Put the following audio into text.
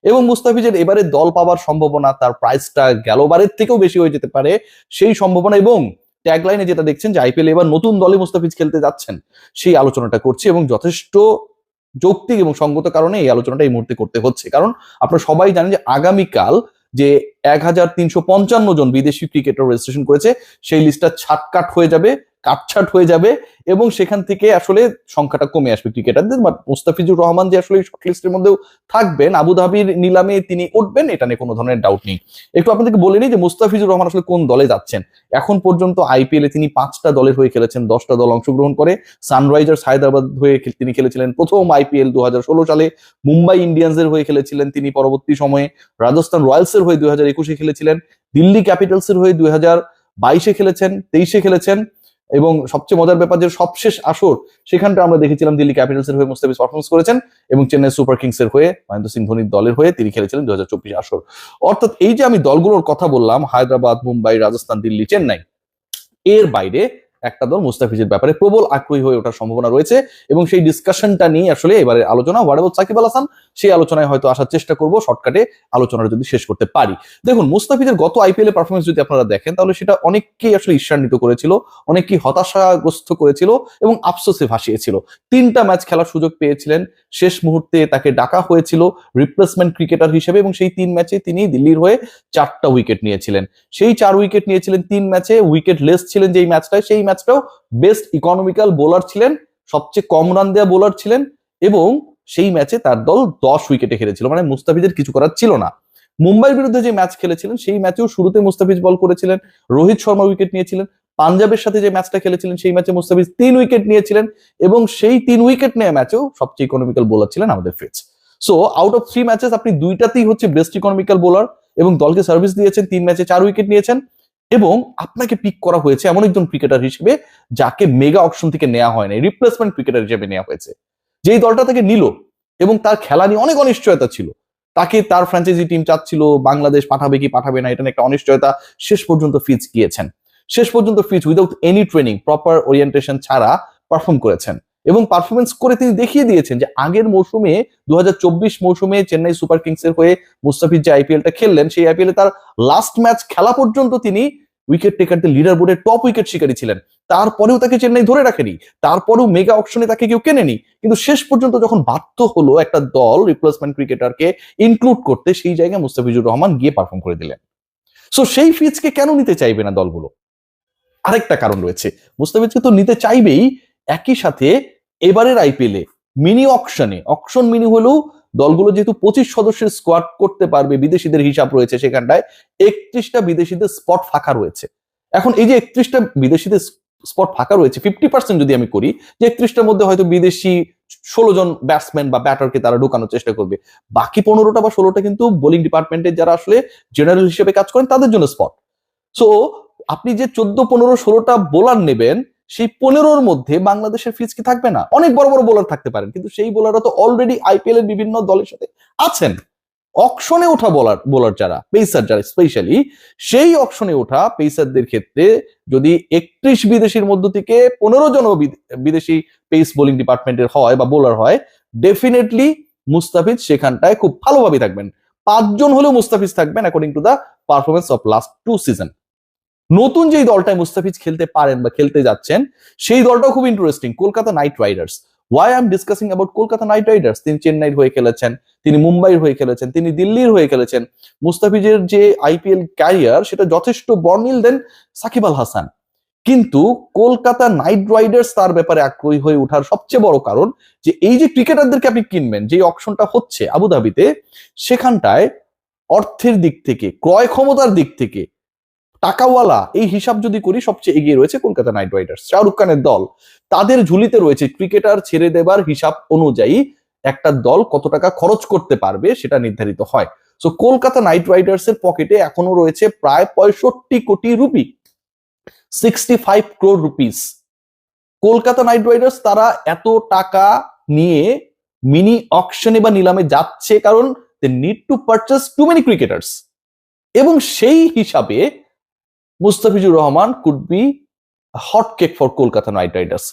এবং মুস্তাফিজের এবারে দল পাওয়ার সম্ভাবনা, তার প্রাইসটা গেলবারের থেকেও বেশি হয়ে যেতে পারে সেই সম্ভাবনা, এবং ট্যাগলাইনে যেটা দেখছেন যে আইপিএল এবার নতুন দলে মুস্তাফিজ খেলতে যাচ্ছেন, সেই আলোচনাটা করছি এবং যথেষ্ট যৌক্তিক এবং সঙ্গত কারণে এই আলোচনাটা এই মুহূর্তে করতে হচ্ছে। কারণ আপনারা সবাই জানেন যে আগামীকাল যে 1355 জন বিদেশি ক্রিকেটার রেজিস্ট্রেশন করেছে, সেই লিস্টটা ছাটকাট হয়ে যাবে, কাটছাট হয়ে যাবে, এবং সেখান থেকে আসলে সংখ্যাটা কমে আসবে ক্রিকেটারদের। বাট মুস্তাফিজুর রহমান যে আসলে শর্ট লিস্টের মধ্যেও থাকবেন, আবুধাবির নিলামে তিনি উঠবেন, এটা নিয়ে কোনো ধরনের ডাউট নেই। একটু আপনাদেরকে বলে নিই যে মুস্তাফিজুর রহমান আসলে কোন দলে যাচ্ছেন। এখন পর্যন্ত আইপিএলে তিনি 5টা দলের হয়ে খেলেছেন, 10টা দল অংশগ্রহণ করে। সানরাইজার্স হায়দ্রাবাদ হয়ে তিনি খেলেছিলেন প্রথম আইপিএল 2016 সালে, মুম্বাই ইন্ডিয়ান্সের হয়ে খেলেছিলেন তিনি পরবর্তী সময়ে, রাজস্থান রয়্যালসের হয়ে 2021 খেলেছিলেন, দিল্লি ক্যাপিটালসের হয়ে 2022 খেলেছেন, 23 খেলেছেন, এবং সবচেয়ে মজার ব্যাপার যে সবশেষ আসর সেখানটা আমরা দেখেছিলাম দিল্লি ক্যাপিটালসের হয়ে মুস্তাফিজ পারফরমেন্স করেছেন, এবং চেন্নাই সুপার কিংস এর হয়ে মহেন্দ্র সিং ধোনির দলের হয়ে তিনি খেলেছিলেন 2024 আসর। অর্থাৎ এই যে আমি দলগুলোর কথা বললাম, হায়দ্রাবাদ, মুম্বাই, রাজস্থান, দিল্লি, চেন্নাই, এর বাইরে একটা দল মুস্তাফিজের ব্যাপারে প্রবল আগ্রহী হয়ে ওঠার সম্ভাবনা রয়েছে, এবং সেই ডিসকাশনটা নিয়ে আসলে এবারে আলোচনা হোয়াট অ্যাবাউট সাকিব আল হাসান, সেই আলোচনায় হয়তো আসার চেষ্টা করব শর্টকাটে আলোচনাটা যদি শেষ করতে পারি। দেখুন, মুস্তাফিজের গত আইপিএল এর পারফরমেন্স যদি আপনারা দেখেন, তাহলে সেটা অনেককেই আসলে ঈর্ষান্বিত করেছিল, অনেককেই হতাশাগ্রস্ত করেছিল এবং আফসোসে ভাসিয়েছিল। 3টা ম্যাচ খেলার সুযোগ পেয়েছিলেন, শেষ মুহূর্তে তাকে ডাকা হয়েছিল রিপ্লেসমেন্ট ক্রিকেটার হিসেবে, এবং সেই 3 ম্যাচে তিনি দিল্লির হয়ে 4টা উইকেট নিয়েছিলেন। সেই 4 উইকেট নিয়েছিলেন 3 ম্যাচে, উইকেট লেস ছিলেন যেই ম্যাচটায়, সেই ম্যাচটাও বেস্ট ইকোনমিক্যাল বোলার ছিলেন, সবচেয়ে কম রান দেওয়া বোলার ছিলেন, এবং সেই ম্যাচে তার দল 10 উইকেটে হেরেছিল, মানে মুস্তাফিজের কিছু করার ছিল না। মুম্বাইয়ের বিরুদ্ধে যে ম্যাচ খেলেছিলেন সেই ম্যাচেও শুরুতে মুস্তাফিজ বল করেছিলেন, রোহিত শর্মা উইকেট নিয়েছিলেন। পাঞ্জাবের সাথে যে ম্যাচটা খেলেছিলেন সেই ম্যাচে মুস্তাফিজ 3 উইকেট নিয়েছিলেন, এবং সেই 3 উইকেট নেওয়া ম্যাচেও সবচেয়ে ইকোনমিক্যাল বোলার ছিলেন আমাদের ফিটজ। সো আউট অফ 3 ম্যাচেস আপনি 2টাতেই হচ্ছে বেস্ট ইকোনমিক্যাল বোলার, এবং দলকে সার্ভিস দিয়েছেন, 3 ম্যাচে 4 উইকেট নিয়েছেন, এবং আপনাকে পিক করা হয়েছে এমন একজন ক্রিকেটার হিসেবে যাকে মেগা অকশন থেকে নেওয়া হয় না, রিপ্লেসমেন্ট ক্রিকেটার হিসেবে নেওয়া হয়েছে। যেই দলটা তাকে নিল, এবং তার খেলা নিয়ে অনেক অনিশ্চয়তা ছিল, তাকে তার ফ্র্যাঞ্চাইজি টিম চাচ্ছিল, বাংলাদেশ পাঠাবে কি পাঠাবে না, এটা নিয়ে একটা অনিশ্চয়তা, শেষ পর্যন্ত ফিজ গিয়েছেন, শেষ পর্যন্ত Fizz without any training, proper orientation ছাড়া পারফর্ম করেছেন, এবং পারফরমেন্স করে তিনি দেখিয়ে দিয়েছেন যে আগের মৌসুমে 2024 মৌসুমে চেন্নাই সুপার কিংস এর হয়ে মুস্তাফিজ যে আইপিএলটা খেললেন, সেই আইপিএলে তার লাস্ট ম্যাচ খেলা পর্যন্ত তিনি উইকেট টেকারদের লিডার বোর্ডের টপ উইকেট শিকারী ছিলেন। তারপরেও তাকে চেন্নাই ধরে রাখেনি, তারপরেও মেগা অকশনে তাকে কেউ কেনেনি, কিন্তু শেষ পর্যন্ত যখন বাধ্য হলো একটা দল রিপ্লেসমেন্ট ক্রিকেটারকে ইনক্লুড করতে, সেই জায়গায় মুস্তাফিজুর রহমান গিয়ে পারফর্ম করে দিলেন। সো সেই ফিজকে কেন নিতে চাইবে না দলগুলো? আরেকটা কারণ রয়েছে, মুস্তাফিজকে তো নিতে চাইবেই, একই সাথে এবারের আইপিএলে মিনি অকশনে, অকশন মিনি হলেও দলগুলো যেহেতু 25 সদস্যের স্কোয়াড করতে পারবে, বিদেশিদের হিসাব রয়েছে সেখানটায়, 31টা বিদেশিদের স্পট ফাঁকা রয়েছে। এখন এই যে 31টা বিদেশিদের স্পট ফাঁকা রয়েছে, 50% যদি আমি করি, যে 31টার মধ্যে হয়তো বিদেশি 16 জন ব্যাটসম্যান বা ব্যাটারকে তারা ঢোকানোর চেষ্টা করবে, বাকি 15টা বা 16টা কিন্তু বোলিং ডিপার্টমেন্টের যারা আসলে জেনারেল হিসেবে কাজ করেন তাদের জন্য স্পট। সো আপনি যে 14, 15, 16টা বোলার নেবেন, সেই 15-র মধ্যে বাংলাদেশের ফিজ কি থাকবে না? অনেক বড় বড় বোলার থাকতে পারেন, কিন্তু সেই বোলাররা তো অলরেডি আইপিএল এর বিভিন্ন দলের সাথে আছেন। অকশনে ওঠা বোলার যারা, পেসার যারা স্পেশালি, সেই অকশনে ওঠা পেসারদের ক্ষেত্রে যদি 31 বিদেশির মধ্য থেকে 15 জন বিদেশি পেস বোলিং ডিপার্টমেন্টের হয় বা বোলার হয়, ডেফিনেটলি মুস্তাফিজ সেখানটায় খুব ভালোভাবে থাকবেন। 5 জন হলেও মুস্তাফিজ থাকবেন according to the performance of last 2 season. নতুন যেই দলটায় মুস্তাফিজ খেলতে পারেন বা খেলতে যাচ্ছেন, সেই দলটাও খুব interesting, Kolkata Knight Riders. Why I am discussing about Kolkata Knight Riders? তিনি চেন্নাইয়ের হয়ে খেলেছেন, তিনি মুম্বাইয়ের হয়ে খেলেছেন, তিনি দিল্লির হয়ে খেলেছেন। মুস্তাফিজের যে আইপিএল ক্যারিয়ার সেটা যথেষ্ট বর্ণিল দেন সাকিব আল হাসান, কিন্তু কলকাতা নাইট রাইডার্স তার ব্যাপারে আগ্রহী হয়ে ওঠার সবচেয়ে বড় কারণ যে এই যে ক্রিকেটারদেরকে আপনি কিনবেন, যে অকশনটা হচ্ছে আবুধাবিতে, সেখানটায় অর্থের দিক থেকে, ক্রয় ক্ষমতার দিক থেকে, টাকাওয়ালা এই হিসাব যদি করি, সবচেয়ে এগিয়ে রয়েছে কলকাতা নাইট রাইডার্স। শাহরুখ খানের দল, তাদের ঝুলিতে রয়েছে ক্রিকেটার ছেড়ে দেবার হিসাব অনুযায়ী একটা দল কত টাকা খরচ করতে পারবে সেটা নির্ধারিত হয়। সো কলকাতা নাইট রাইডার্স এর পকেটে এখনো রয়েছে প্রায় 65 কোটি rupee, 65 crore rupees. Kolkata Knight Riders তারা এত টাকা নিয়ে মিনি অকশনে বা নিলামে যাচ্ছে কারণ they need to purchase too many cricketers, এবং সেই হিসাবে Mustafizur Rahman could be hot cake for Kolkata Knight Riders.